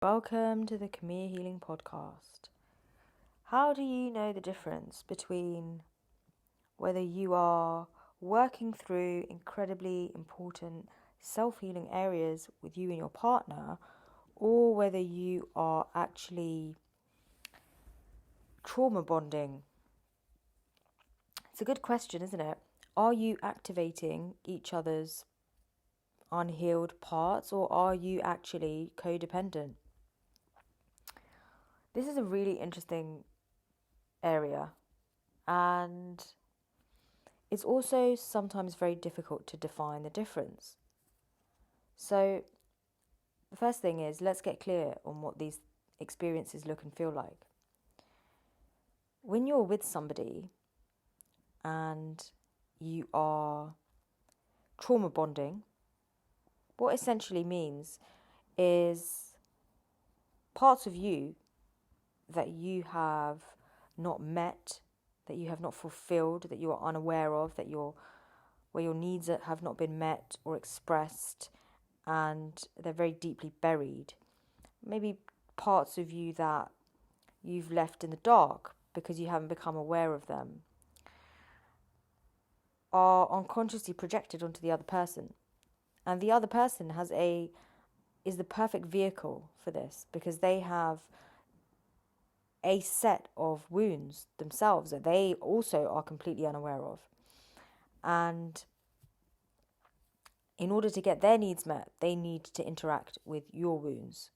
Welcome to the KIMIYA Healing Podcast. How do you know the difference between whether you are working through incredibly important self-healing areas with you and your partner, or whether you are actually trauma bonding? It's a good question, isn't it? Are you activating each other's unhealed parts, or are you actually codependent? This is a really interesting area, and it's also sometimes very difficult to define the difference. So the first thing is, let's get clear on what these experiences look and feel like. When you're with somebody and you are trauma bonding, what essentially means is parts of you that you have not met, that you have not fulfilled, that you are unaware of, where your needs have not been met or expressed, and they're very deeply buried. Maybe parts of you that you've left in the dark because you haven't become aware of them are unconsciously projected onto the other person. And the other person is the perfect vehicle for this, because they have a set of wounds themselves that they also are completely unaware of. And in order to get their needs met, they need to interact with your wounds.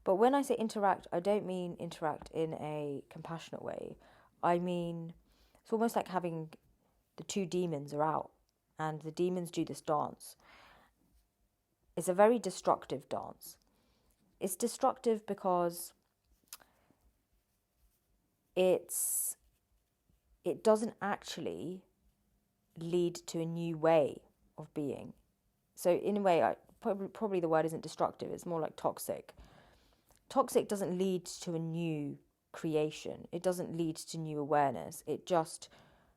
But when I say interact, I don't mean interact in a compassionate way. I mean, it's almost like having the two demons are out and the demons do this dance. It's a very destructive dance. It's destructive because it doesn't actually lead to a new way of being. So in a way, probably the word isn't destructive, it's more like toxic. Toxic doesn't lead to a new creation. It doesn't lead to new awareness. It just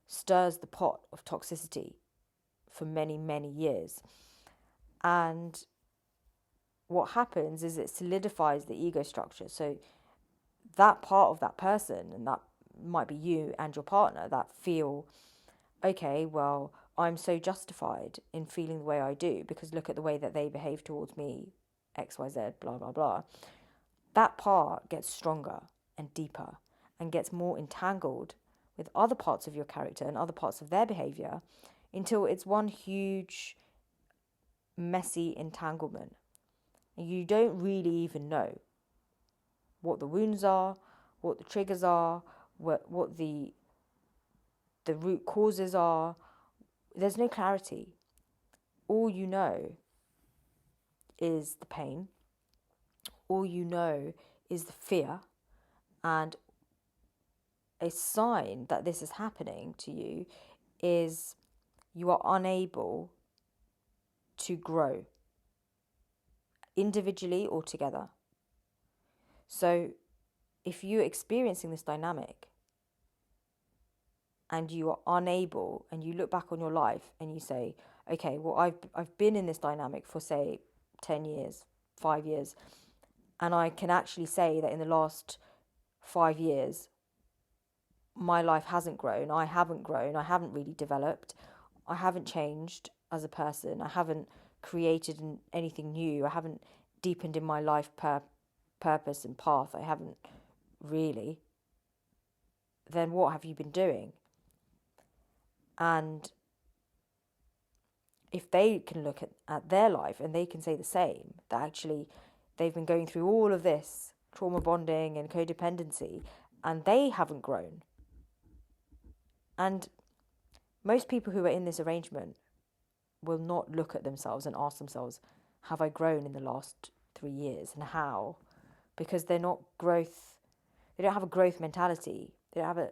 stirs the pot of toxicity for many, many years. And what happens is it solidifies the ego structure. So that part of that person, and that might be you and your partner, that feel, okay, well, I'm so justified in feeling the way I do because look at the way that they behave towards me, XYZ, blah, blah, blah. That part gets stronger and deeper and gets more entangled with other parts of your character and other parts of their behavior until it's one huge, messy entanglement. And you don't really even know what the wounds are, what the triggers are, what the root causes are. There's no clarity. All you know is the pain. All you know is the fear. And a sign that this is happening to you is you are unable to grow individually or together. So if you're experiencing this dynamic and you are unable, and you look back on your life and you say, okay, well, I've been in this dynamic for, say, 10 years, 5 years, and I can actually say that in the last 5 years, my life hasn't grown, I haven't really developed, I haven't changed as a person, I haven't created anything new, I haven't deepened in my life purpose and path, I haven't really, then what have you been doing? And if they can look at their life and they can say the same, that actually they've been going through all of this trauma bonding and codependency and they haven't grown. And most people who are in this arrangement will not look at themselves and ask themselves, have I grown in the last 3 years, and how? Because they don't have a growth mentality. They don't have a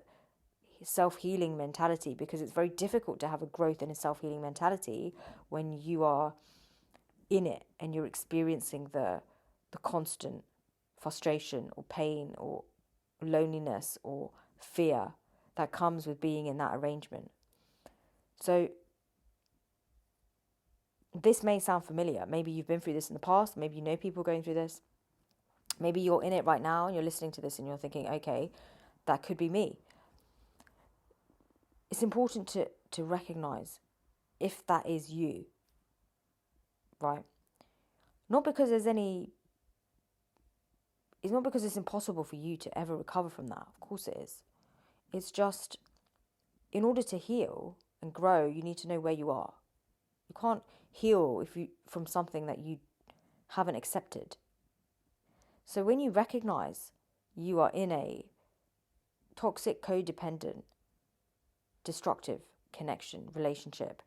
self-healing mentality, because it's very difficult to have a growth and a self-healing mentality when you are in it and you're experiencing the constant frustration or pain or loneliness or fear that comes with being in that arrangement. So this may sound familiar. Maybe you've been through this in the past. Maybe you know people going through this. Maybe you're in it right now and you're listening to this and you're thinking, okay, that could be me. It's important to recognize if that is you, right? Not because it's not because it's impossible for you to ever recover from that. Of course it is. It's just, in order to heal and grow, you need to know where you are. You can't heal from something that you haven't accepted. So when you recognize you are in a toxic, codependent, destructive connection, relationship,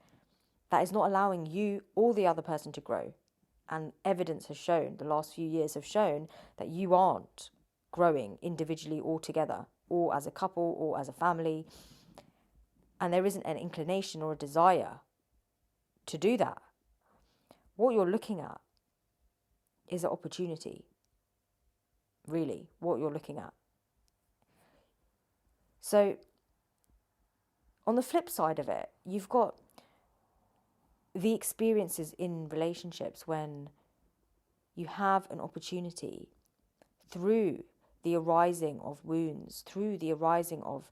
that is not allowing you or the other person to grow. And evidence has shown, the last few years have shown, that you aren't growing individually or together, or as a couple, or as a family. And there isn't an inclination or a desire to do that. What you're looking at is an opportunity, really, what you're looking at. So, on the flip side of it, you've got the experiences in relationships when you have an opportunity through the arising of wounds, through the arising of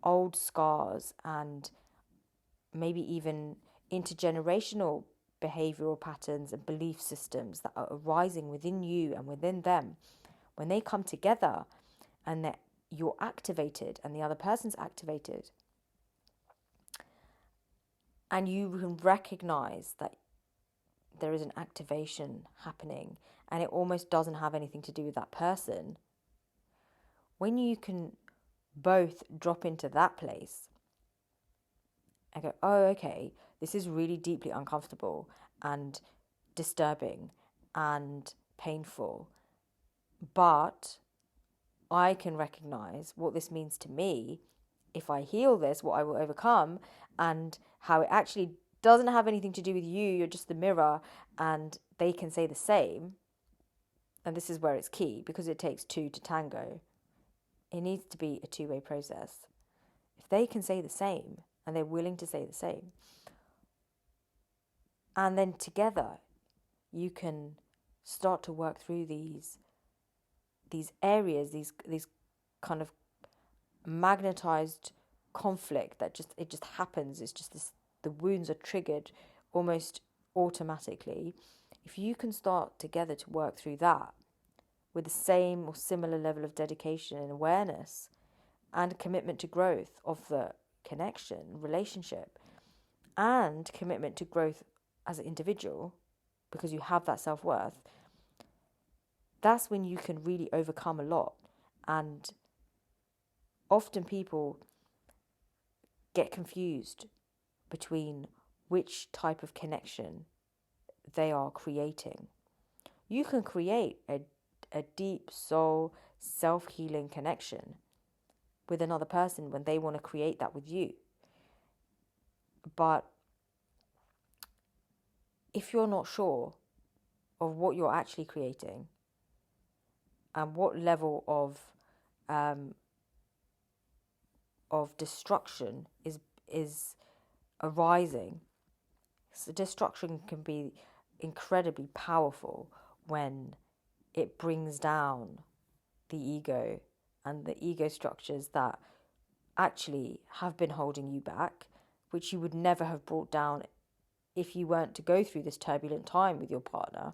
old scars and maybe even intergenerational behavioral patterns and belief systems that are arising within you and within them. When they come together and that you're activated and the other person's activated, and you can recognize that there is an activation happening and it almost doesn't have anything to do with that person, when you can both drop into that place and go, oh, okay, this is really deeply uncomfortable and disturbing and painful, but I can recognize what this means to me. If I heal this, what I will overcome, and how it actually doesn't have anything to do with you, you're just the mirror, and they can say the same. And this is where it's key, because it takes two to tango. It needs to be a two-way process. If they can say the same, and they're willing to say the same, and then together you can start to work through these areas, these kind of magnetized conflict that just happens. It's just this, the wounds are triggered almost automatically. If you can start together to work through that with the same or similar level of dedication and awareness and commitment to growth of the connection, relationship, and commitment to growth as an individual, because you have that self-worth, that's when you can really overcome a lot. And often people get confused between which type of connection they are creating. You can create a deep soul, self-healing connection with another person when they want to create that with you. But if you're not sure of what you're actually creating and what level of destruction is arising, so destruction can be incredibly powerful when it brings down the ego and the ego structures that actually have been holding you back, which you would never have brought down if you weren't to go through this turbulent time with your partner.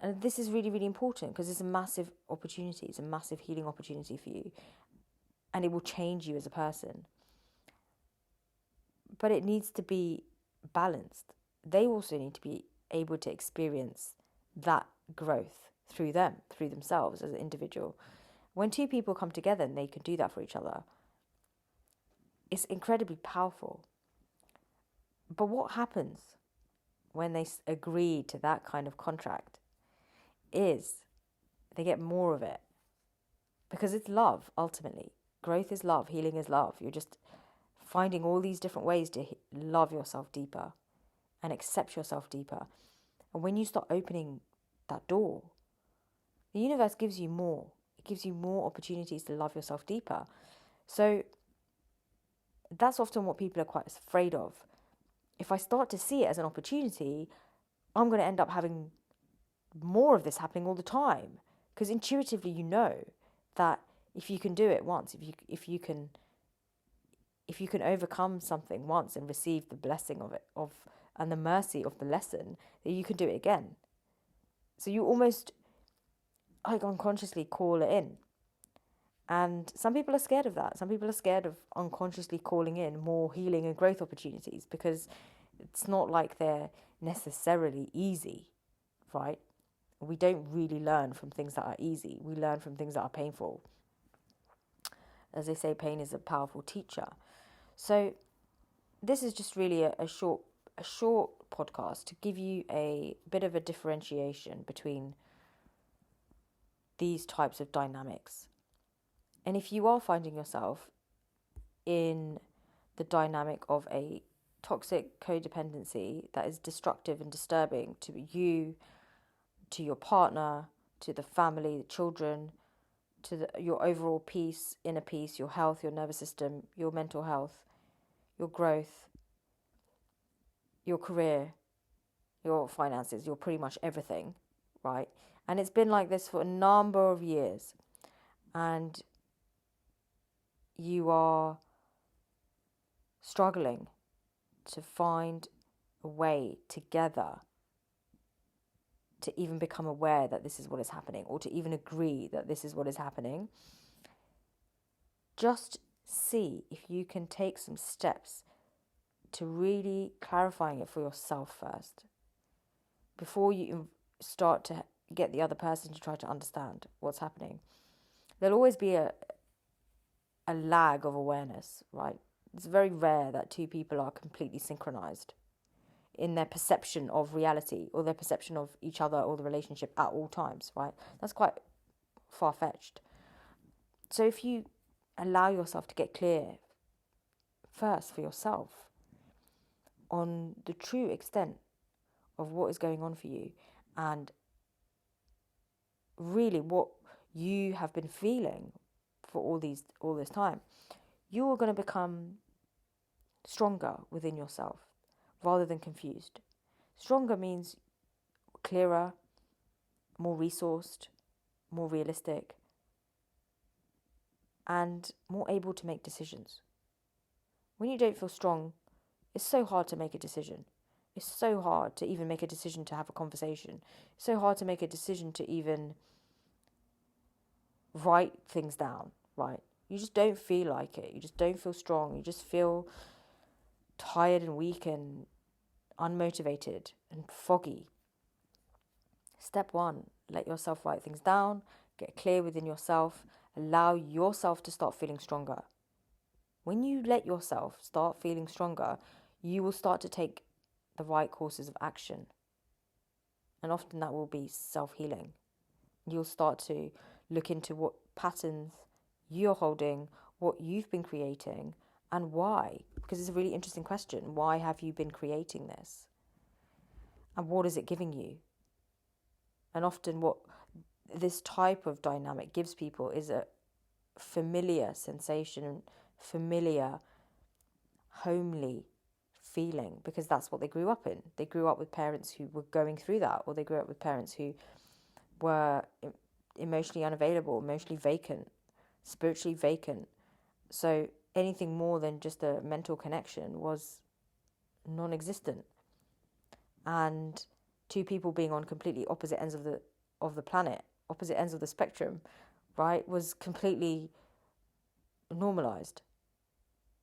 And this is really, really important, because it's a massive opportunity. It's a massive healing opportunity for you. And it will change you as a person. But it needs to be balanced. They also need to be able to experience that growth through themselves as an individual. When two people come together and they can do that for each other, it's incredibly powerful. But what happens when they agree to that kind of contract is they get more of it. Because it's love, ultimately. Growth is love, healing is love. You're just finding all these different ways to love yourself deeper and accept yourself deeper. And when you start opening that door, the universe gives you more. It gives you more opportunities to love yourself deeper. So that's often what people are quite afraid of. If I start to see it as an opportunity, I'm going to end up having more of this happening all the time, Because intuitively you know that if you can do it once, if you can overcome something once and receive the blessing of it, and the mercy of the lesson, that you can do it again. So you almost like unconsciously call it in. And some people are scared of that. Some people are scared of unconsciously calling in more healing and growth opportunities because it's not like they're necessarily easy, right? We don't really learn from things that are easy. We learn from things that are painful. As they say, pain is a powerful teacher. So this is just really a short podcast to give you a bit of a differentiation between these types of dynamics. And if you are finding yourself in the dynamic of a toxic codependency that is destructive and disturbing to you, to your partner, to the family, the children, to your overall peace, inner peace, your health, your nervous system, your mental health, your growth, your career, your finances, your pretty much everything, right? And it's been like this for a number of years. And you are struggling to find a way together to even become aware that this is what is happening, or to even agree that this is what is happening. Just see if you can take some steps to really clarifying it for yourself first, before you start to get the other person to try to understand what's happening. There'll always be a lag of awareness, right? It's very rare that two people are completely synchronized in their perception of reality or their perception of each other or the relationship at all times, right? That's quite far-fetched. So if you allow yourself to get clear first for yourself on the true extent of what is going on for you and really what you have been feeling for all this time, you are going to become stronger within yourself rather than confused. Stronger means clearer, more resourced, more realistic, and more able to make decisions. When you don't feel strong, it's so hard to make a decision. It's so hard to even make a decision to have a conversation. It's so hard to make a decision to even write things down, right? You just don't feel like it. You just don't feel strong. You just feel tired and weak and unmotivated and foggy. Step one, let yourself write things down, get clear within yourself, allow yourself to start feeling stronger. When you let yourself start feeling stronger, you will start to take the right courses of action. And often that will be self-healing. You'll start to look into what patterns you're holding, what you've been creating, and why. Because it's a really interesting question. Why have you been creating this? And what is it giving you? And often what this type of dynamic gives people is a familiar sensation, familiar, homely feeling, because that's what they grew up in. They grew up with parents who were going through that, or they grew up with parents who were emotionally unavailable, emotionally vacant, spiritually vacant. So anything more than just a mental connection was non-existent. And two people being on completely opposite ends of the planet, opposite ends of the spectrum, right, was completely normalized.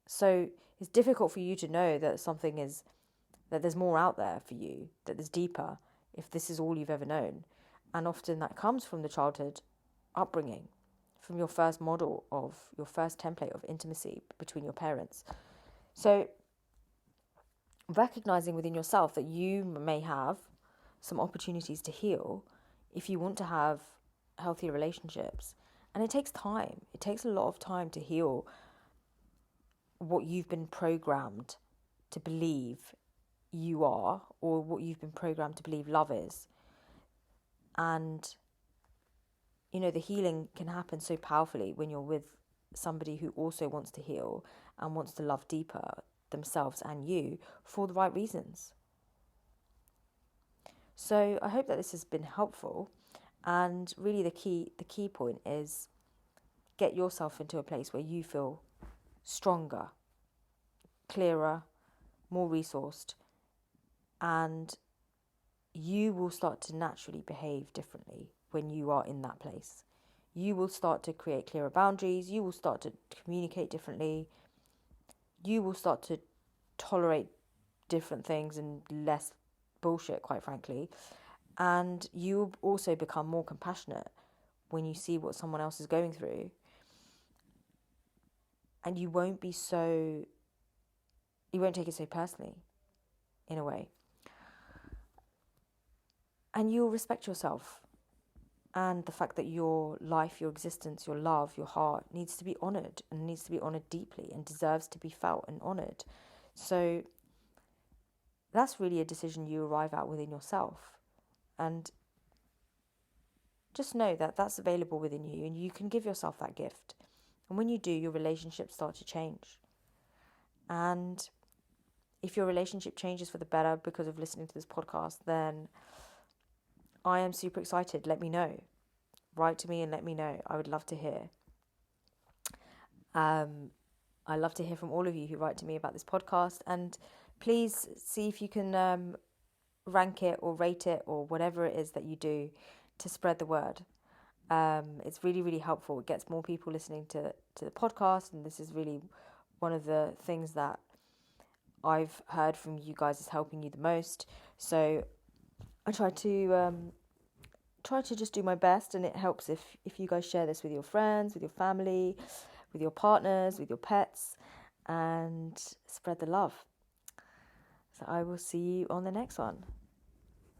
So it's difficult for you to know that that there's more out there for you, that there's deeper, if this is all you've ever known. And often that comes from the childhood upbringing, from your first model of your first template of intimacy between your parents. So recognizing within yourself that you may have some opportunities to heal if you want to have healthy relationships. And it takes time. It takes a lot of time to heal what you've been programmed to believe you are, or what you've been programmed to believe love is. And, the healing can happen so powerfully when you're with somebody who also wants to heal and wants to love deeper themselves and you for the right reasons. So I hope that this has been helpful, And really the key point is get yourself into a place where you feel stronger, clearer, more resourced, and you will start to naturally behave differently when you are in that place. You will start to create clearer boundaries, you will start to communicate differently, you will start to tolerate different things and less bullshit, quite frankly. And you will also become more compassionate when you see what someone else is going through. And you won't take it so personally, in a way. And you'll respect yourself and the fact that your life, your existence, your love, your heart needs to be honoured, and needs to be honoured deeply, and deserves to be felt and honoured. So that's really a decision you arrive at within yourself. And just know that that's available within you, and you can give yourself that gift. And when you do, your relationships start to change. And if your relationship changes for the better because of listening to this podcast, then I am super excited. Let me know. Write to me and let me know. I would love to hear. I love to hear from all of you who write to me about this podcast. And please see if you can rank it or rate it or whatever it is that you do to spread the word. It's really, really helpful. It gets more people listening to the podcast. And this is really one of the things that I've heard from you guys is helping you the most. So I try to just do my best, and it helps if you guys share this with your friends, with your family, with your partners, with your pets, and spread the love. So I will see you on the next one.